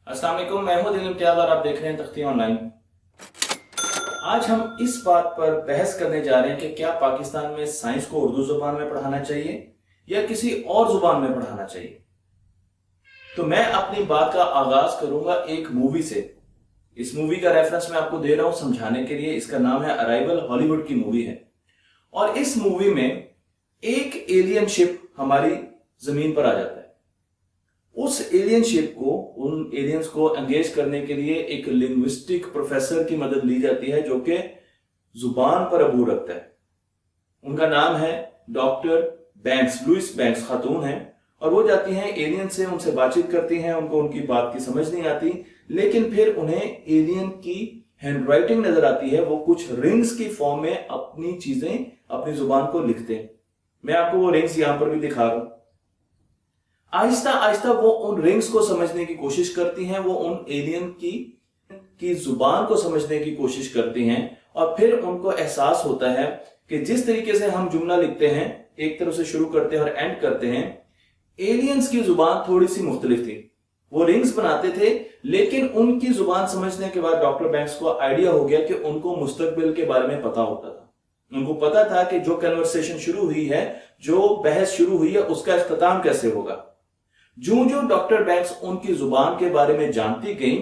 अस्सलाम वालेकुम, मैं हूं दिल इम्तियाज और आप देख रहे हैं तख्ती ऑनलाइन। आज हम इस बात पर बहस करने जा रहे हैं कि क्या पाकिस्तान में साइंस को उर्दू जुबान में पढ़ाना चाहिए या किसी और जुबान में पढ़ाना चाहिए। तो मैं अपनी बात का आगाज करूंगा एक मूवी से। इस मूवी का रेफरेंस मैं आपको दे रहा हूं समझाने के लिए। इसका नाम है अराइवल, हॉलीवुड की मूवी है। और इस मूवी में एक एलियन शिप हमारी जमीन पर आ जाता है। उस एलियन शिप को, उन एलियंस को एंगेज करने के लिए एक लिंग्विस्टिक प्रोफेसर की मदद ली जाती है जो कि जुबान पर अबूर रखता है। उनका नाम है डॉक्टर बैंक्स, लुइस बैंक्स खातून है। और वो जाती हैं एलियन से, उनसे बातचीत करती हैं। उनको उनकी बात की समझ नहीं आती, लेकिन फिर उन्हें एलियन की हैंडराइटिंग नजर आती है। वो कुछ रिंग्स की फॉर्म में अपनी चीजें, अपनी जुबान को लिखते हैं। मैं आपको वो रिंग्स यहां पर भी दिखा रहा हूं। आहिस्ता आहिस्ता वो उन रिंग्स को समझने की कोशिश करती हैं, वो उन एलियन की जुबान को समझने की कोशिश करती हैं। और फिर उनको एहसास होता है कि जिस तरीके से हम जुमला लिखते हैं, एक तरफ से शुरू करते हैं और एंड करते हैं, एलियंस की जुबान थोड़ी सी मुख्तलिफ थी। वो रिंग्स बनाते थे, लेकिन उनकी जुबान समझने के बाद डॉक्टर बैंक्स को आइडिया हो गया कि उनको मुस्तकबिल के बारे में पता होता था। उनको पता था कि जो कन्वर्सेशन शुरू हुई है, जो बहस शुरू हुई है, उसका इख्तिताम कैसे होगा। जो जो डॉक्टर बैंक्स उनकी जुबान के बारे में जानती गई,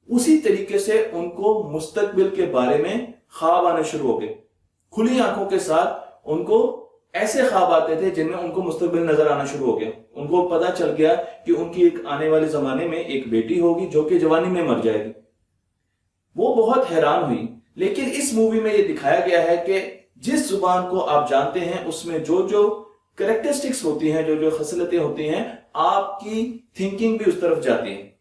उसी तरीके से उनको मुस्तकबिल के बारे में ख्वाब आने शुरू हो गए। खुली आंखों के साथ उनको ऐसे ख्वाब आते थे जिनमें उनको मुस्तकबिल नजर आना शुरू हो गया। उनको पता चल गया कि उनकी एक आने वाले जमाने में एक बेटी होगी जो कि जवानी में मर जाएगी। वो बहुत हैरान हुई। लेकिन इस मूवी में यह दिखाया गया है कि जिस जुबान को आप जानते हैं, उसमें जो जो करेक्टरिस्टिक्स होती हैं, जो जो खसलतें होती हैं, आपकी थिंकिंग भी उस तरफ जाती है।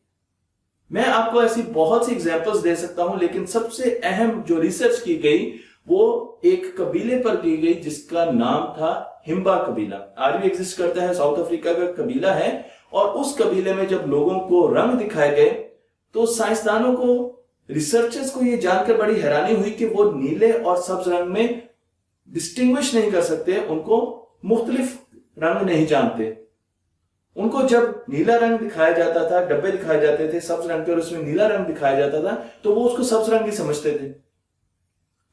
मैं आपको ऐसी बहुत सी एग्जांपल्स दे सकता हूं, लेकिन सबसे अहम जो रिसर्च की गई वो एक कबीले पर की गई जिसका नाम था हिम्बा कबीला। आज भी एग्जिस्ट करता है, साउथ अफ्रीका का कबीला है। और उस कबीले में जब लोगों को रंग दिखाए गए तो साइंसदानों को, रिसर्चर्स को यह जानकर बड़ी हैरानी हुई कि वो नीले और सब्ज रंग में डिस्टिंग्विश नहीं कर सकते। उनको मुख्तलिफ रंग नहीं जानते। उनको जब नीला रंग दिखाया जाता था, डब्बे दिखाए जाते थे सब्ज रंग के और उसमें नीला रंग दिखाया जाता था, तो वो उसको सब्ज रंग ही समझते थे।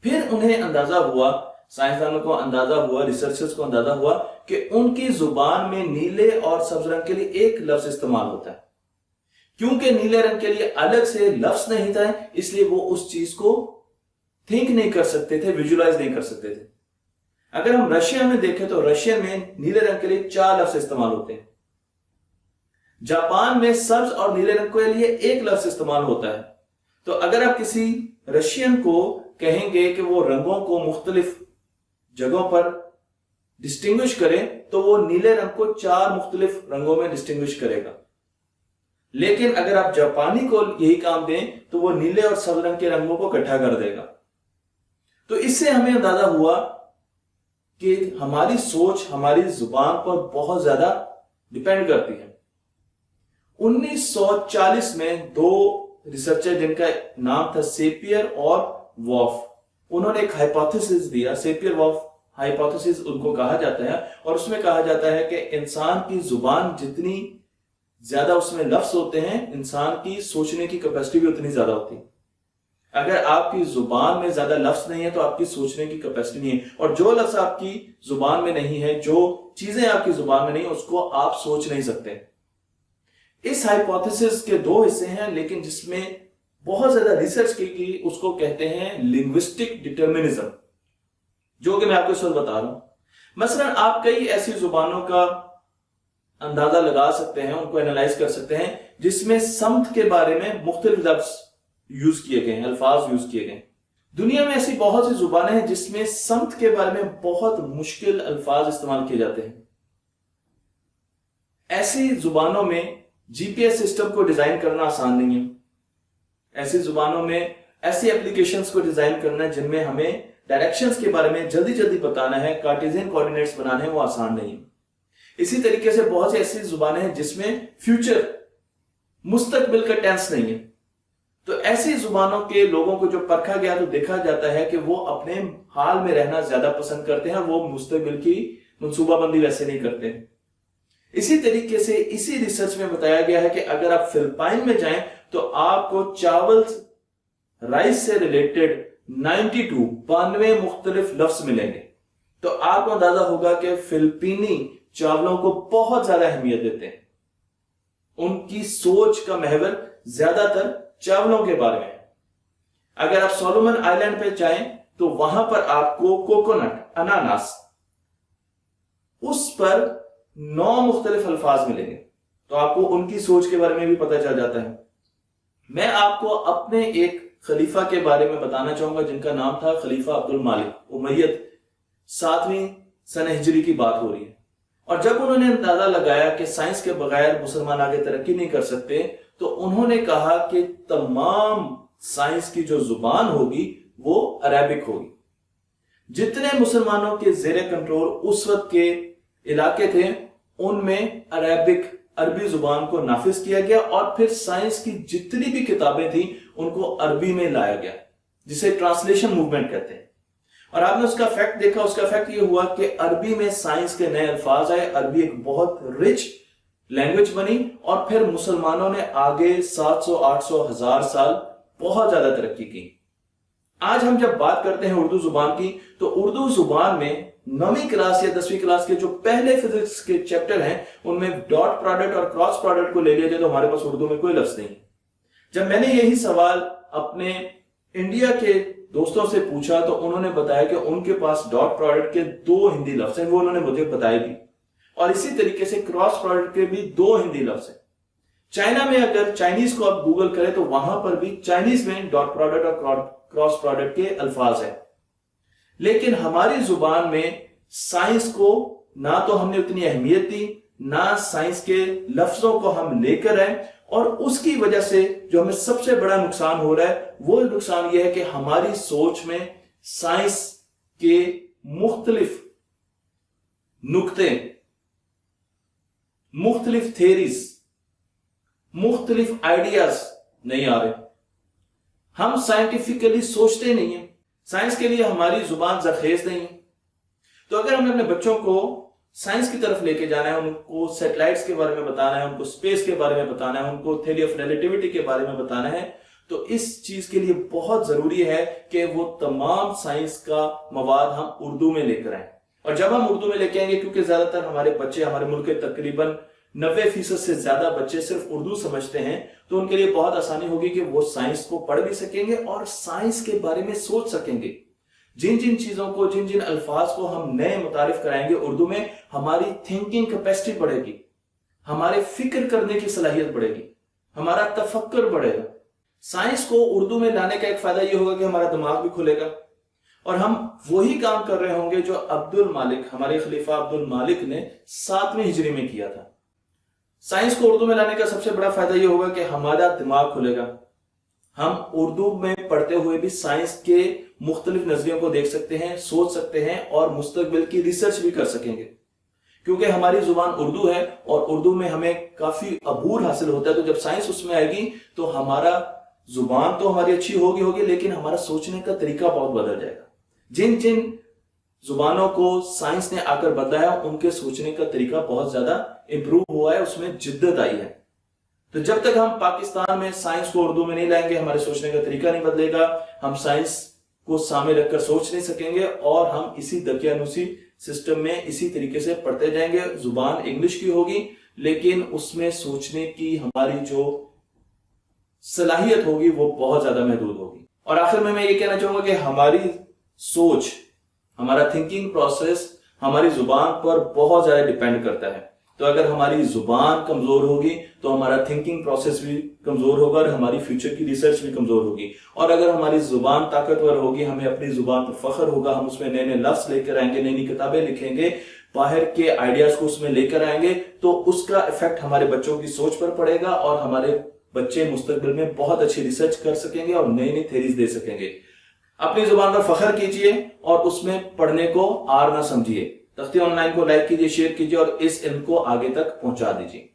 फिर उन्हें अंदाजा हुआ, साइंसदानों को अंदाजा हुआ, रिसर्चर्स को अंदाजा हुआ कि उनकी जुबान में नीले और सब्ज रंग के लिए एक लफ्ज इस्तेमाल होता है। क्योंकि नीले रंग के लिए अलग से लफ्ज नहीं था, इसलिए वो उस चीज को थिंक नहीं कर सकते थे, विजुलाइज नहीं कर सकते थे। अगर हम रशिया में देखें तो रशियन में नीले रंग के लिए 4 लफ्ज इस्तेमाल होते हैं। जापान में सब्ज और नीले रंग के लिए एक लफ्ज इस्तेमाल होता है। तो अगर आप किसी रशियन को कहेंगे कि वो रंगों को मुख्तलिफ जगहों पर डिस्टिंग्विश करें, तो वो नीले रंग को 4 मुख्तलिफ रंगों में डिस्टिंग्विश करेगा। लेकिन अगर आप जापानी को यही काम दें तो वो नीले और सब्ज रंग के रंगों को इकट्ठा कर देगा। तो इससे हमें अंदाजा हुआ कि हमारी सोच हमारी जुबान पर बहुत ज्यादा डिपेंड करती है। 1940 में 2 रिसर्चर जिनका नाम था सेपियर और वॉफ, उन्होंने एक हाइपोथेसिस दिया। सेपियर वॉफ हाइपोथेसिस उनको कहा जाता है। और उसमें कहा जाता है कि इंसान की जुबान जितनी ज्यादा उसमें लफ्ज होते हैं, इंसान की सोचने की कैपेसिटी भी उतनी ज्यादा होती है। अगर आपकी जुबान में ज्यादा लफ्ज नहीं है तो आपकी सोचने की कैपेसिटी नहीं है। और जो लफ्ज आपकी जुबान में नहीं है, जो चीजें आपकी जुबान में नहीं, उसको आप सोच नहीं सकते। इस हाइपोथेसिस के 2 हिस्से हैं, लेकिन जिसमें बहुत ज्यादा रिसर्च की गई, उसको कहते हैं लिंग्विस्टिक डिटर्मिनिज्म, जो कि मैं आपको इस वक्त बता रहा हूं। मसलन आप कई ऐसी जुबानों का अंदाजा लगा सकते हैं, उनको एनालाइज कर सकते हैं, जिसमें समत के बारे में मुख्तलिफ लफ्ज यूज किए गए हैं, अल्फाज यूज किए गए। दुनिया में ऐसी बहुत सी जुबानें हैं जिसमें समत के बारे में बहुत मुश्किल अल्फाज इस्तेमाल किए जाते हैं। ऐसी जुबानों में जीपीएस सिस्टम को डिजाइन करना आसान नहीं है। ऐसी जुबानों में ऐसी एप्लीकेशंस को डिजाइन करना जिनमें हमें डायरेक्शंस के बारे में जल्दी जल्दी बताना है, कार्टेशियन कोऑर्डिनेट्स बनाने हैं, वो आसान नहीं है। इसी तरीके से बहुत सी ऐसी जुबानें हैं जिसमें फ्यूचर, मुस्तकबिल का टेंस नहीं है। तो ऐसी जुबानों के लोगों को जो परखा गया तो देखा जाता है कि वो अपने हाल में रहना ज्यादा पसंद करते हैं, वो मुस्तकबिल की मंसूबाबंदी वैसे नहीं करते। इसी तरीके से इसी रिसर्च में बताया गया है कि अगर आप फिलिपाइन में जाएं तो आपको चावल राइस से रिलेटेड 92 मुख्तलिफ लफ्ज मिलेंगे। तो आपको अंदाजा होगा कि फिलिपीनी चावलों को बहुत ज्यादा अहमियत देते हैं। उनकी सोच का महवर ज्यादातर चावलों के बारे में है। अगर आप सोलोमन आइलैंड पे जाएं तो वहां पर आपको कोकोनट, अनानास, उस पर 9 मुख्तलिफ अल्फाज मिलेंगे। तो आपको उनकी सोच के बारे में भी पता चल जाता है। मैं आपको अपने एक खलीफा के बारे में बताना चाहूंगा जिनका नाम था खलीफा अब्दुल मालिक। उमैयद 7वीं सन हिजरी की बात हो रही है। और जब उन्होंने अंदाजा लगाया कि साइंस के बगैर मुसलमान आगे तरक्की नहीं कर सकते, तो उन्होंने कहा कि तमाम साइंस की जो जुबान होगी वो अरेबिक होगी। जितने मुसलमानों के जेर कंट्रोल उस वक्त के इलाके थे उनमें अरबी जुबान को नाफिज किया गया और फिर साइंस की जितनी भी किताबें थी उनको अरबी में लाया गया, जिसे ट्रांसलेशन मूवमेंट कहते हैं। और आपने उसका फैक्ट देखा। उसका फैक्ट ये हुआ कि अरबी में साइंस के नए अल्फाज आए, अरबी एक बहुत रिच लैंग्वेज बनी और फिर मुसलमानों ने आगे 700, 800, 1000 साल बहुत ज्यादा तरक्की की। आज हम जब बात करते हैं उर्दू जुबान की, तो उर्दू जुबान में 9वीं क्लास या 10वीं क्लास के जो पहले फिजिक्स के चैप्टर हैं उनमें डॉट प्रोडक्ट और क्रॉस प्रोडक्ट को ले लिया जाए तो हमारे पास उर्दू में कोई लफ्ज नहीं। जब मैंने यही सवाल अपने इंडिया के दोस्तों से पूछा तो उन्होंने बताया कि उनके पास डॉट प्रोडक्ट के 2 हिंदी लफ्ज हैं, वो उन्होंने मुझे बताए भी। और इसी तरीके से क्रॉस प्रोडक्ट के भी 2 हिंदी लफ्ज हैं। चाइना में अगर चाइनीज को आप गूगल करें तो वहां पर भी चाइनीज में डॉट प्रोडक्ट और क्रॉस प्रोडक्ट के अल्फाज हैं। लेकिन हमारी जुबान में साइंस को ना तो हमने उतनी अहमियत दी, ना साइंस के लफ्जों को हम लेकर आए, और उसकी वजह से जो हमें सबसे बड़ा नुकसान हो रहा है वो नुकसान यह है कि हमारी सोच में साइंस के मुख्तलिफ नुक्ते, मुख्तलिफ थेरीज, मुख्तलिफ आइडियाज नहीं आ रहे। हम साइंटिफिकली सोचते नहीं है। साइंस के लिए हमारी जुबान जरखेज नहीं है। तो अगर हमें अपने बच्चों को साइंस की तरफ लेके जाना है, उनको सैटेलाइट्स के बारे में बताना है, उनको स्पेस के बारे में बताना है, उनको थ्योरी ऑफ रिलेटिविटी के बारे में बताना है, तो इस चीज के लिए बहुत जरूरी है कि वो तमाम साइंस का मवाद हम उर्दू में लेकर आए। और जब हम उर्दू में लेके आएंगे, क्योंकि ज्यादातर हमारे बच्चे, हमारे मुल्क के तकरीबन 90% से ज्यादा बच्चे सिर्फ उर्दू समझते हैं, तो उनके लिए बहुत आसानी होगी कि वो साइंस को पढ़ भी सकेंगे और साइंस के बारे में सोच सकेंगे। जिन जिन चीजों को, जिन जिन अल्फाज को हम नए मुतारिफ कराएंगे उर्दू में, हमारी थिंकिंग कैपेसिटी बढ़ेगी, हमारे फिक्र करने की सलाहियत बढ़ेगी, हमारा तफक्कर बढ़ेगा। साइंस को उर्दू में लाने का एक फायदा यह होगा कि हमारा दिमाग भी खुलेगा और हम वही काम कर रहे होंगे जो अब्दुल मालिक, हमारे खलीफा अब्दुल मालिक ने 7वीं हिजरी में किया था। साइंस को उर्दू में लाने का सबसे बड़ा फायदा यह होगा कि हमारा दिमाग खुलेगा। हम उर्दू में पढ़ते हुए भी साइंस के मुख्तलिफ नजरियों को देख सकते हैं, सोच सकते हैं और मुस्तकबिल की रिसर्च भी कर सकेंगे, क्योंकि हमारी जुबान उर्दू है और उर्दू में हमें काफी अबूर हासिल होता है। तो जब साइंस उसमें आएगी तो हमारा जुबान तो हमारी अच्छी होगी, लेकिन हमारा सोचने का तरीका बहुत बदल जाएगा। जिन जिन जुबानों को साइंस ने आकर बताया उनके सोचने का तरीका बहुत ज्यादा इंप्रूव हुआ है, उसमें जिद्दत आई है। तो जब तक हम पाकिस्तान में साइंस को उर्दू में नहीं लाएंगे, हमारे सोचने का तरीका नहीं बदलेगा, हम साइंस को सामने रखकर सोच नहीं सकेंगे और हम इसी दकियानुसी सिस्टम में इसी तरीके से पढ़ते जाएंगे। जुबान इंग्लिश की होगी लेकिन उसमें सोचने की हमारी जो सलाहियत होगी वो बहुत ज्यादा महदूद होगी। और आखिर में मैं ये कहना चाहूंगा कि हमारी सोच, हमारा थिंकिंग प्रोसेस हमारी जुबान पर बहुत ज्यादा डिपेंड करता है। तो अगर हमारी जुबान कमजोर होगी तो हमारा थिंकिंग प्रोसेस भी कमजोर होगा और हमारी फ्यूचर की रिसर्च भी कमजोर होगी। और अगर हमारी जुबान ताकतवर होगी, हमें अपनी जुबान पर फख्र होगा, हम उसमें नए नए लफ्ज लेकर आएंगे, नई नई किताबें लिखेंगे, बाहर के आइडियाज को उसमें लेकर आएंगे, तो उसका इफेक्ट हमारे बच्चों की सोच पर पड़ेगा और हमारे बच्चे मुस्तकबिल में बहुत अच्छी रिसर्च कर सकेंगे और नई नई थ्योरीज दे सकेंगे। अपनी जुबान पर फख्र कीजिए और उसमें पढ़ने को आर ना समझिए। तख्ती ऑनलाइन को लाइक कीजिए, शेयर कीजिए और इस इल्म को आगे तक पहुंचा दीजिए।